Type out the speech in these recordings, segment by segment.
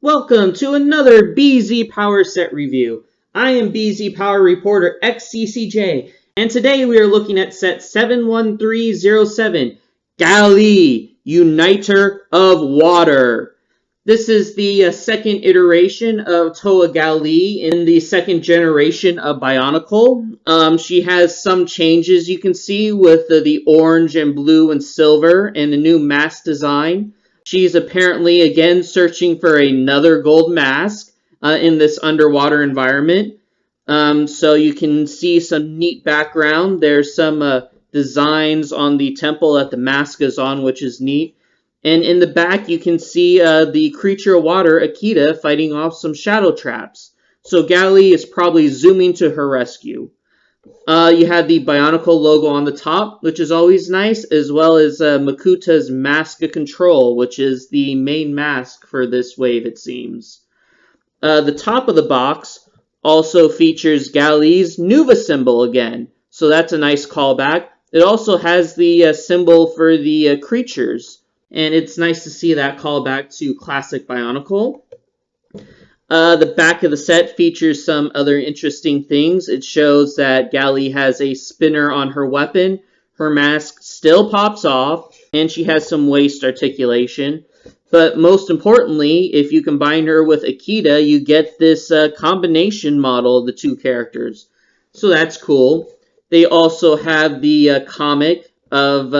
Welcome to another BZPower set review. I am BZPower reporter Xccj, and today we are looking at set 71307, Gali Uniter of Water. This is the second iteration of Toa Gali in the second generation of Bionicle. She has some changes you can see with the orange and blue and silver and a new mask design. She's apparently, again, searching for another gold mask in this underwater environment. So you can see some neat background. There's some designs on the temple that the mask is on, which is neat. And in the back, you can see the creature of water, Akida, fighting off some shadow traps. So Gali is probably zooming to her rescue. You have the Bionicle logo on the top, which is always nice, as well as Makuta's Mask of Control, which is the main mask for this wave, it seems. The top of the box also features Gali's Nuva symbol again, so that's a nice callback. It also has the symbol for the creatures, and it's nice to see that callback to classic Bionicle. The back of the set features some other interesting things. It shows that Gali has a spinner on her weapon. Her mask still pops off, and she has some waist articulation. But most importantly, if you combine her with Akida, you get this combination model of the two characters. So that's cool. They also have the comic of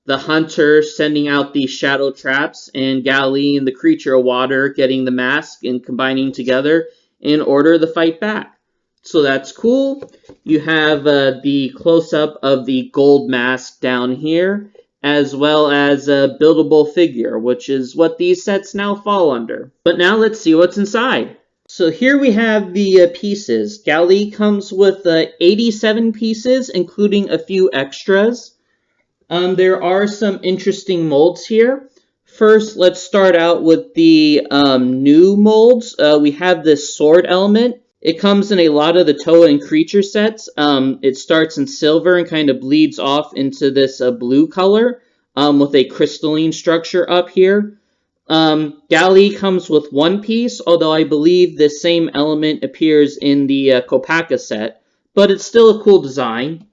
the hunter sending out the shadow traps, and Gali and the creature of water getting the mask and combining together in order to fight back. So that's cool. You have the close-up of the gold mask down here, as well as a buildable figure, which is what these sets now fall under. But now let's see what's inside. So here we have the pieces. Gali comes with 87 pieces, including a few extras. There are some interesting molds here. First, let's start out with the new molds. We have this sword element. It comes in a lot of the Toa and creature sets. It starts in silver and kind of bleeds off into this blue color with a crystalline structure up here. Gali comes with one piece, although I believe the same element appears in the Kopaka set, but it's still a cool design.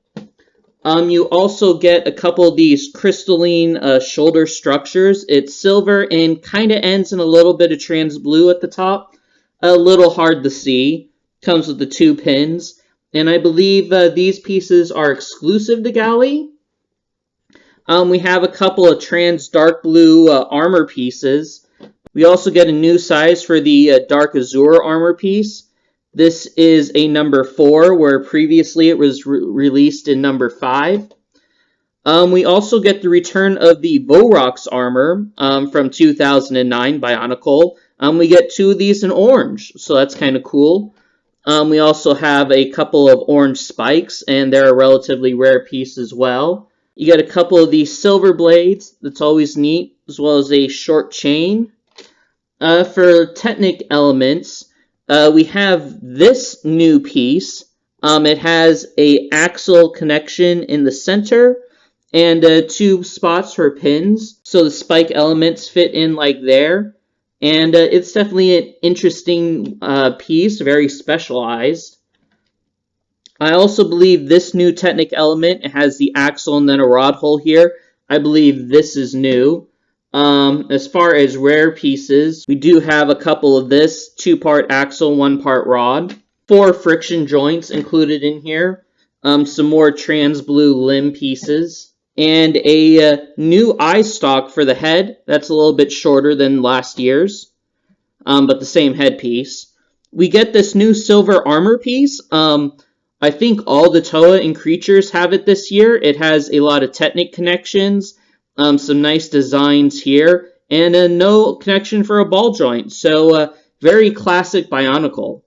You also get a couple of these crystalline shoulder structures. It's silver and kind of ends in a little bit of trans blue at the top. A little hard to see. Comes with the two pins. And I believe these pieces are exclusive to Gali. We have a couple of trans dark blue armor pieces. We also get a new size for the dark azure armor piece. This is a number 4, where previously it was released in number 5. We also get the return of the Vorox armor from 2009 Bionicle. We get 2 of these in orange, so that's kind of cool. We also have a couple of orange spikes, and they're a relatively rare piece as well. You get a couple of these silver blades, that's always neat, as well as a short chain. For Technic elements, we have this new piece. It has a axle connection in the center and 2 spots for pins, so the spike elements fit in like there. And it's definitely an interesting piece, very specialized. I also believe this new Technic element has the axle and then a rod hole here. I believe this is new. As far as rare pieces, we do have a couple of this, 2-part axle, 1-part rod, 4 friction joints included in here, some more trans blue limb pieces, and a new eye stalk for the head. That's a little bit shorter than last year's, but the same head piece. We get this new silver armor piece. I think all the Toa and creatures have it this year. It has a lot of Technic connections. Some nice designs here, and no connection for a ball joint, so very classic Bionicle.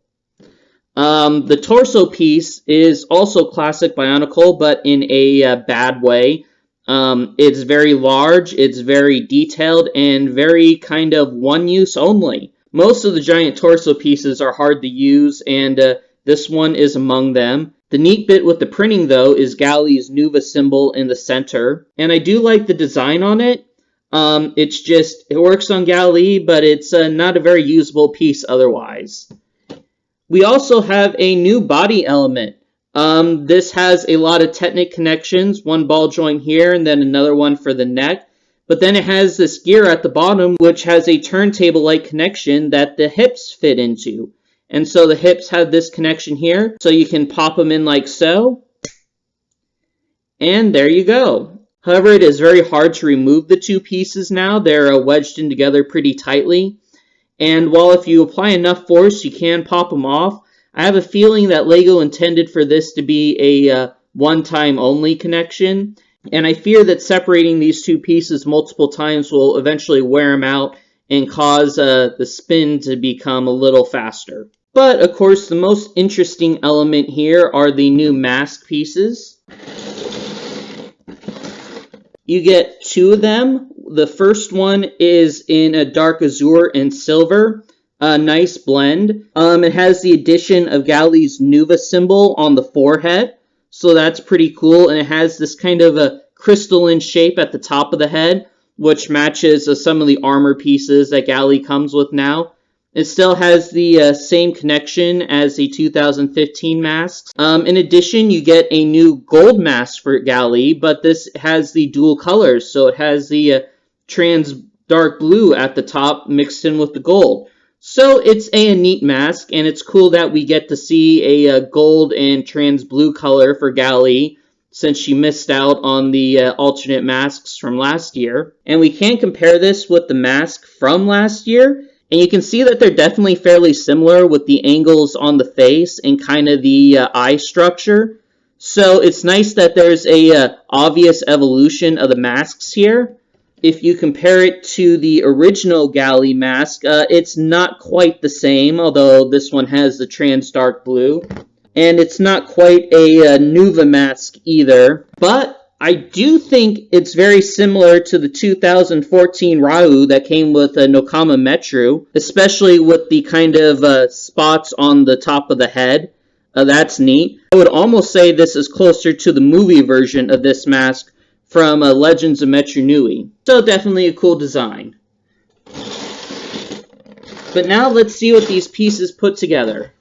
The torso piece is also classic Bionicle, but in a bad way. It's very large, it's very detailed, and very kind of one use only. Most of the giant torso pieces are hard to use, and this one is among them. The neat bit with the printing, though, is Gali's Nuva symbol in the center, and I do like the design on it. It works on Gali, but it's not a very usable piece otherwise. We also have a new body element. This has a lot of Technic connections, one ball joint here and then another one for the neck. But then it has this gear at the bottom which has a turntable-like connection that the hips fit into. And so the hips have this connection here, so you can pop them in like so. And there you go. However, it is very hard to remove the two pieces now. They're wedged in together pretty tightly. And while if you apply enough force, you can pop them off, I have a feeling that LEGO intended for this to be a one-time only connection. And I fear that separating these two pieces multiple times will eventually wear them out and cause the spin to become a little faster. But, of course, the most interesting element here are the new mask pieces. You get two of them. The first one is in a dark azure and silver. A nice blend. It has the addition of Gali's Nuva symbol on the forehead. So that's pretty cool. And it has this kind of a crystalline shape at the top of the head, which matches some of the armor pieces that Gali comes with now. It still has the same connection as the 2015 masks. In addition, you get a new gold mask for Gali, but this has the dual colors. So it has the trans dark blue at the top mixed in with the gold. So it's a neat mask, and it's cool that we get to see a gold and trans blue color for Gali, since she missed out on the alternate masks from last year. And we can compare this with the mask from last year. And you can see that they're definitely fairly similar with the angles on the face and kind of the eye structure. So it's nice that there's a obvious evolution of the masks here. If you compare it to the original Gali mask, it's not quite the same, although this one has the trans dark blue. And it's not quite a Nuva mask either. But I do think it's very similar to the 2014 Rau that came with Nokama Metru, especially with the kind of spots on the top of the head. That's neat. I would almost say this is closer to the movie version of this mask from Legends of Metru Nui. So definitely a cool design. But now let's see what these pieces put together.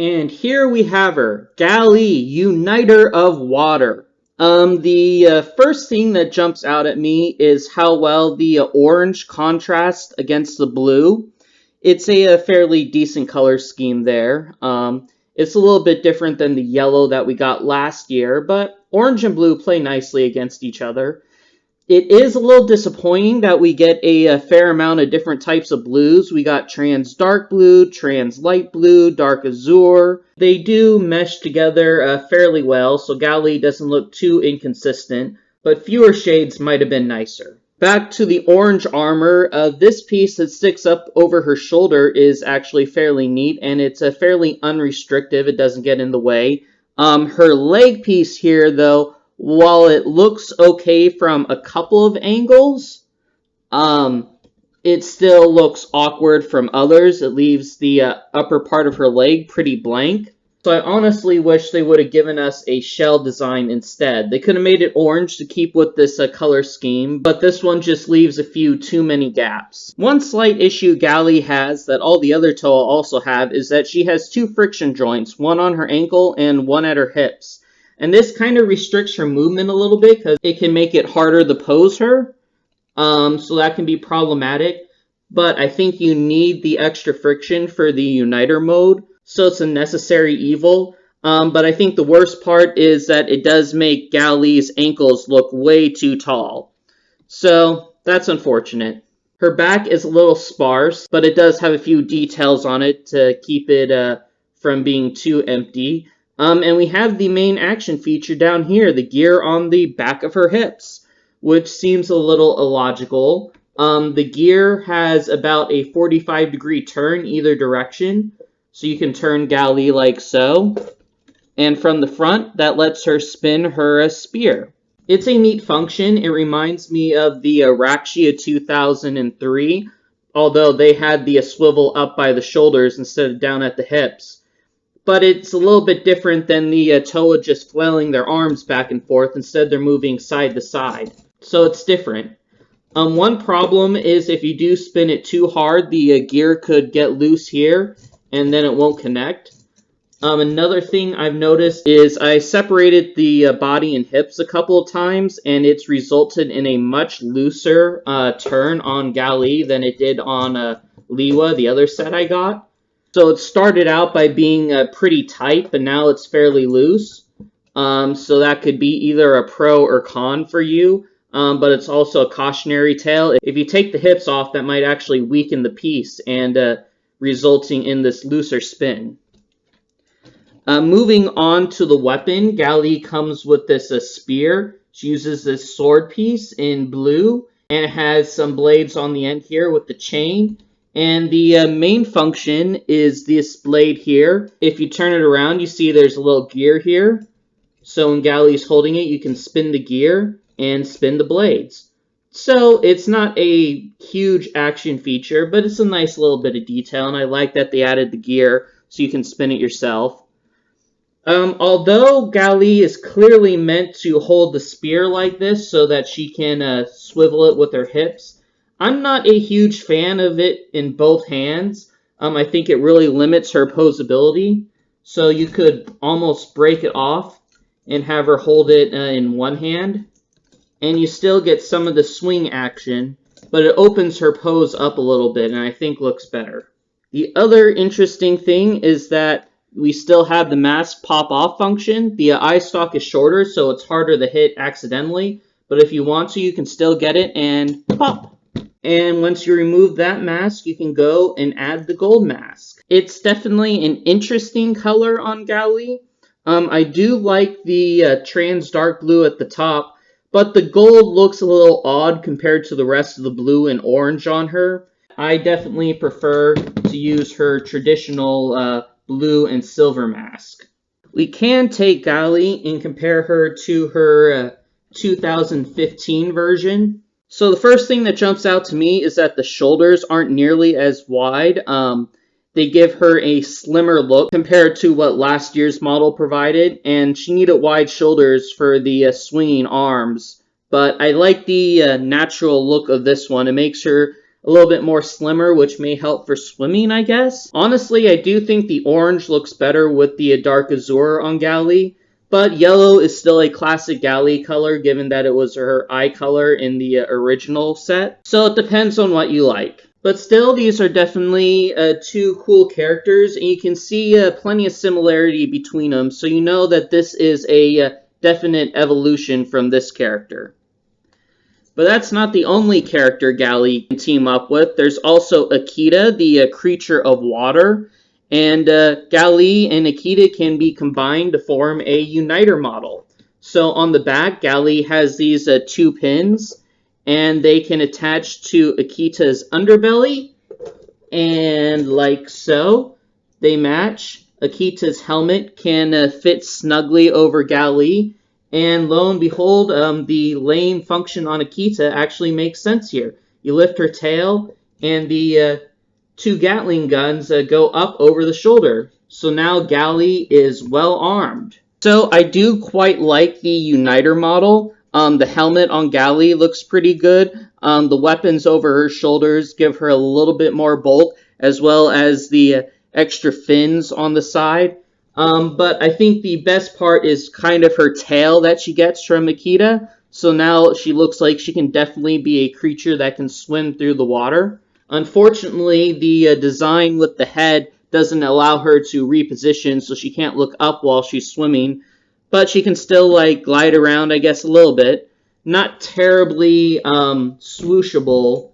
And here we have her, Gali Uniter of Water. The first thing that jumps out at me is how well the orange contrasts against the blue. It's a fairly decent color scheme there. It's a little bit different than the yellow that we got last year, but orange and blue play nicely against each other. It is a little disappointing that we get a fair amount of different types of blues. We got trans dark blue, trans light blue, dark azure. They do mesh together fairly well, so Gali doesn't look too inconsistent, but fewer shades might have been nicer. Back to the orange armor, this piece that sticks up over her shoulder is actually fairly neat, and it's fairly unrestrictive. It doesn't get in the way. Her leg piece here, though, while it looks okay from a couple of angles, it still looks awkward from others. It leaves the upper part of her leg pretty blank. So I honestly wish they would have given us a shell design instead. They could have made it orange to keep with this color scheme, but this one just leaves a few too many gaps. One slight issue Gali has that all the other Toa also have is that she has two friction joints, one on her ankle and one at her hips. And this kind of restricts her movement a little bit because it can make it harder to pose her. So that can be problematic. But I think you need the extra friction for the Uniter mode. So it's a necessary evil. But I think the worst part is that it does make Gali's ankles look way too tall. So that's unfortunate. Her back is a little sparse, but it does have a few details on it to keep it from being too empty. And we have the main action feature down here, the gear on the back of her hips, which seems a little illogical. The gear has about a 45-degree turn either direction, so you can turn Gali like so. And from the front, that lets her spin her spear. It's a neat function. It reminds me of the Rakshia 2003, although they had the swivel up by the shoulders instead of down at the hips. But it's a little bit different than the Toa just flailing their arms back and forth. Instead, they're moving side to side. So it's different. One problem is if you do spin it too hard, the gear could get loose here, and then it won't connect. Another thing I've noticed is I separated the body and hips a couple of times, and it's resulted in a much looser turn on Gali than it did on Liwa, the other set I got. So it started out by being pretty tight, but now it's fairly loose. So that could be either a pro or con for you, but it's also a cautionary tale. If you take the hips off, that might actually weaken the piece and resulting in this looser spin. Moving on to the weapon, Gali comes with this spear. She uses this sword piece in blue, and it has some blades on the end here with the chain. And the main function is this blade here. If you turn it around, you see there's a little gear here. So when Gali's holding it, you can spin the gear and spin the blades. So it's not a huge action feature, but it's a nice little bit of detail, and I like that they added the gear so you can spin it yourself. Although Gali is clearly meant to hold the spear like this so that she can swivel it with her hips, I'm not a huge fan of it in both hands. I think it really limits her posability. So you could almost break it off and have her hold it in one hand. And you still get some of the swing action, but it opens her pose up a little bit and I think looks better. The other interesting thing is that we still have the mask pop-off function. The eye stalk is shorter, so it's harder to hit accidentally. But if you want to, you can still get it and pop. And once you remove that mask, you can go and add the gold mask. It's definitely an interesting color on Gali. I do like the trans dark blue at the top, but the gold looks a little odd compared to the rest of the blue and orange on her. I definitely prefer to use her traditional blue and silver mask. We can take Gali and compare her to her 2015 version. So the first thing that jumps out to me is that the shoulders aren't nearly as wide. They give her a slimmer look compared to what last year's model provided, and she needed wide shoulders for the swinging arms. But I like the natural look of this one. It makes her a little bit more slimmer, which may help for swimming, I guess. Honestly, I do think the orange looks better with the dark azure on Gali, but yellow is still a classic Gali color, given that it was her eye color in the original set. So it depends on what you like. But still, these are definitely two cool characters, and you can see plenty of similarity between them, so you know that this is a definite evolution from this character. But that's not the only character Gali can team up with. There's also Akida, the creature of water. And Gali and Akida can be combined to form a Uniter model. So on the back, Gali has these two pins, and they can attach to Akida's underbelly. And like so, they match. Akida's helmet can fit snugly over Gali. And lo and behold, the laying function on Akida actually makes sense here. You lift her tail, and the two Gatling guns go up over the shoulder. So now Gali is well armed. So I do quite like the Uniter model. The helmet on Gali looks pretty good. The weapons over her shoulders give her a little bit more bulk, as well as the extra fins on the side. But I think the best part is kind of her tail that she gets from Akida. So now she looks like she can definitely be a creature that can swim through the water. Unfortunately, the design with the head doesn't allow her to reposition, so she can't look up while she's swimming. But she can still glide around, I guess, a little bit. Not terribly swooshable,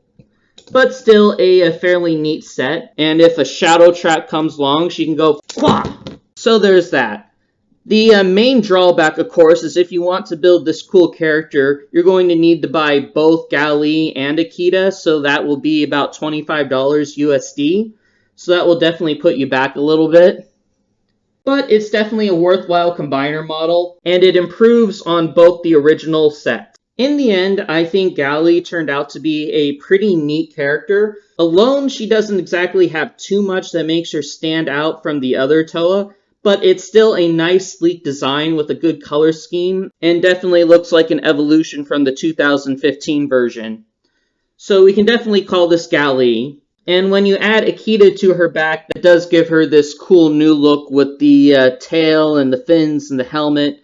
but still a fairly neat set. And if a shadow trap comes along, she can go Kwah! So there's that. The main drawback, of course, is if you want to build this cool character, you're going to need to buy both Gali and Akida, so that will be about $25 USD. So that will definitely put you back a little bit. But it's definitely a worthwhile combiner model, and it improves on both the original set. In the end, I think Gali turned out to be a pretty neat character. Alone, she doesn't exactly have too much that makes her stand out from the other Toa, but it's still a nice, sleek design with a good color scheme, and definitely looks like an evolution from the 2015 version. So we can definitely call this Gali. And when you add Akida to her back, that does give her this cool new look with the tail and the fins and the helmet.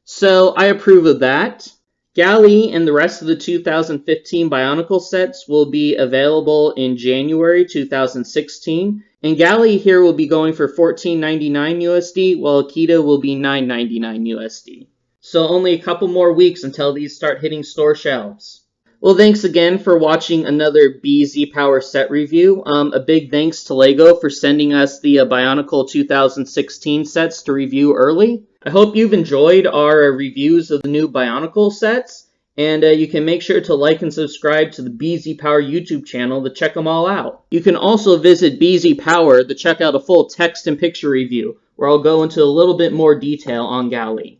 So I approve of that. Gali and the rest of the 2015 Bionicle sets will be available in January 2016. And Gali here will be going for $14.99 USD, while Akida will be $9.99 USD. So only a couple more weeks until these start hitting store shelves. Well, thanks again for watching another BZPower set review. A big thanks to LEGO for sending us the Bionicle 2016 sets to review early. I hope you've enjoyed our reviews of the new Bionicle sets, and you can make sure to like and subscribe to the BZPower YouTube channel to check them all out. You can also visit BZPower to check out a full text and picture review, where I'll go into a little bit more detail on Gali.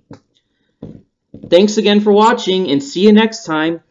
Thanks again for watching, and see you next time.